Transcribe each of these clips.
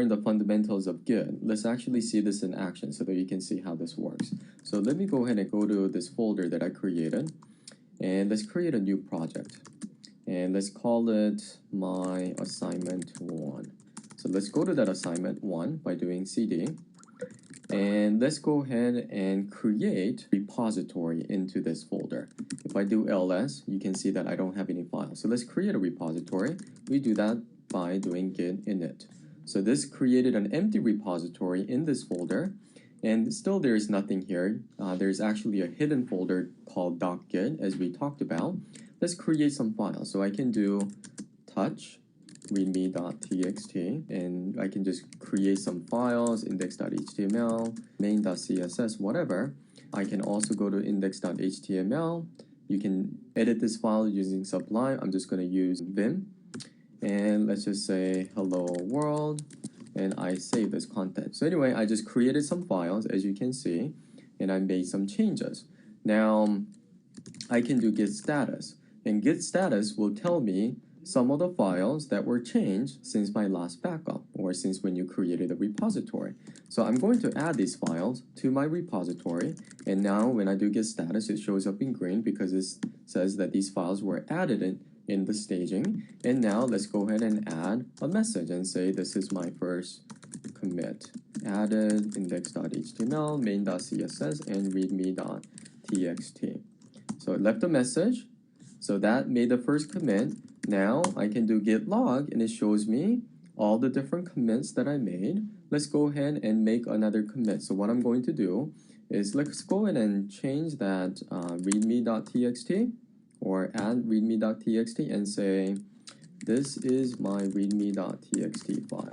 learn the fundamentals of Git, let's actually see this in action so that you can see how this works. So let me go ahead and go to this folder that I created, and let's create a new project. And let's call it my assignment 1. So let's go to that assignment 1 by doing cd. And let's go ahead and create repository into this folder. If I do ls, you can see that I don't have any files. So let's create a repository. We do that by doing git init. So this created an empty repository in this folder, and still there is nothing here. There's actually a hidden folder called .git, as we talked about. Let's create some files. So I can do touch readme.txt, and I can just create some files, index.html, main.css, whatever. I can also go to index.html. You can edit this file using Sublime. I'm just going to use Vim, and let's just say hello world, and I save this content. So anyway, I just created some files, as you can see, and I made some changes. Now I can do git status, and git status will tell me some of the files that were changed since my last backup, or since when you created a repository. So I'm going to add these files to my repository, and now when I do git status, it shows up in green because it says that these files were added in the staging. And now let's go ahead and add a message and say this is my first commit. Added index.html, main.css, and readme.txt. So it left a message. So that made the first commit. Now I can do git log, and it shows me all the different commits that I made. Let's go ahead and make another commit. So what I'm going to do is let's go ahead and change that readme.txt, or add readme.txt, and say this is my readme.txt file.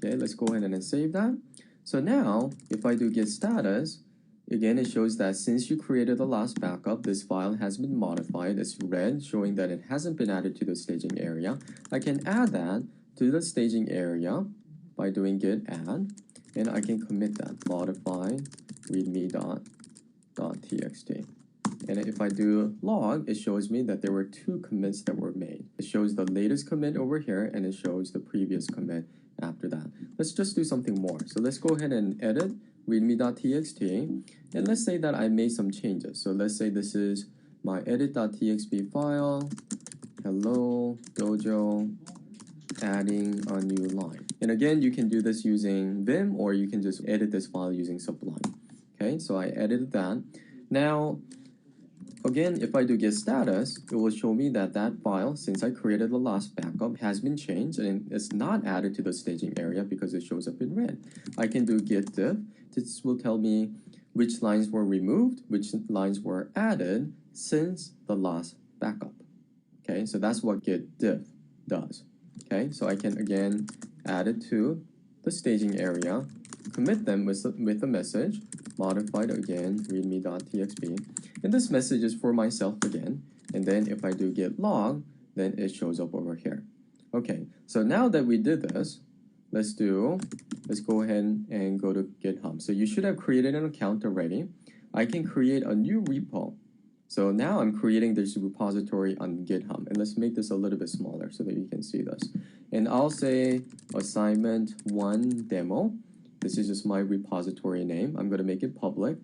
Okay, let's go ahead and save that. So now if I do git status, again, it shows that since you created the last backup, this file has been modified. It's red, showing that it hasn't been added to the staging area. I can add that to the staging area by doing git add, and I can commit that, modify readme.txt. And if I do log, it shows me that there were 2 commits that were made. It shows the latest commit over here, and it shows the previous commit after that. Let's just do something more. So let's go ahead and edit readme.txt, and let's say that I made some changes. So let's say this is my edit.txt file, hello dojo, adding a new line. And again, you can do this using Vim, or you can just edit this file using Sublime. Okay, so I edited that. Now again, if I do git status, it will show me that that file, since I created the last backup, has been changed, and it's not added to the staging area because it shows up in red. I can do git diff. This will tell me which lines were removed, which lines were added since the last backup. Okay, so that's what git diff does. Okay, so I can again add it to the staging area, commit them with a message, modified again, readme.txt. And this message is for myself again. And then if I do git log, then it shows up over here. Okay, so now that we did this, let's go ahead and go to GitHub. So you should have created an account already. I can create a new repo. So now I'm creating this repository on GitHub. And let's make this a little bit smaller so that you can see this. And I'll say assignment 1 demo. This is just my repository name. I'm going to make it public.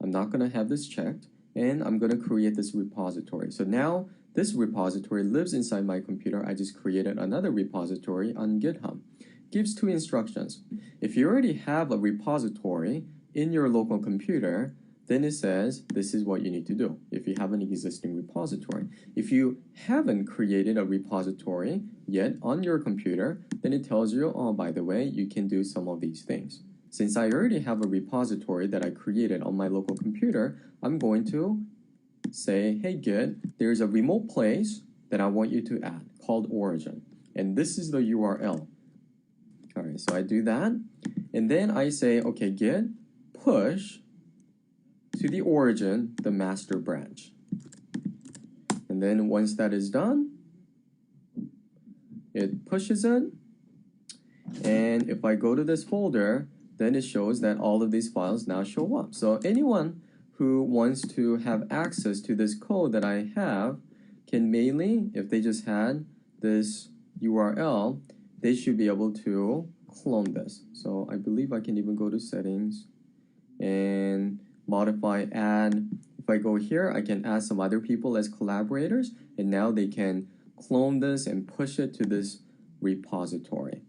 I'm not going to have this checked. And I'm going to create this repository. So now this repository lives inside my computer. I just created another repository on GitHub. It gives 2 instructions. If you already have a repository in your local computer, then it says this is what you need to do if you have an existing repository. If you haven't created a repository yet on your computer, then it tells you, oh, by the way, you can do some of these things. Since I already have a repository that I created on my local computer, I'm going to say, hey Git, there's a remote place that I want you to add called origin. And this is the URL. All right, so I do that. And then I say, okay, Git, push to the origin, the master branch. And then once that is done, it pushes it. And if I go to this folder, then it shows that all of these files now show up. So anyone who wants to have access to this code that I have can mainly, if they just had this URL, they should be able to clone this. So I believe I can even go to settings and modify add. If I go here, I can add some other people as collaborators, and now they can clone this and push it to this repository.